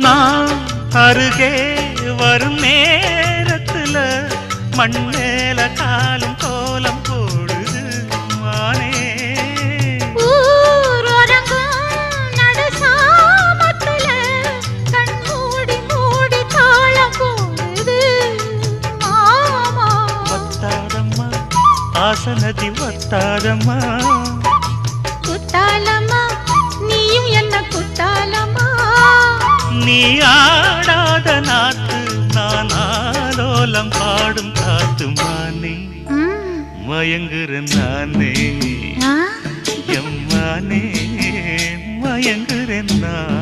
நான் அருகே வரும் நேரத்துல மண்ணேல காலும் கோலம் போடுது மானே. ஆசனதி வத்தாதம்மா குத்தாலம்மா நீயும் என்ன குத்தாலம்மா. நீ ஆடாத நாத்து நான் ஆலோலம் பாடும் காத்து மானே. மயங்குறேன் நானே எம்மானே மயங்குறேன் நான்.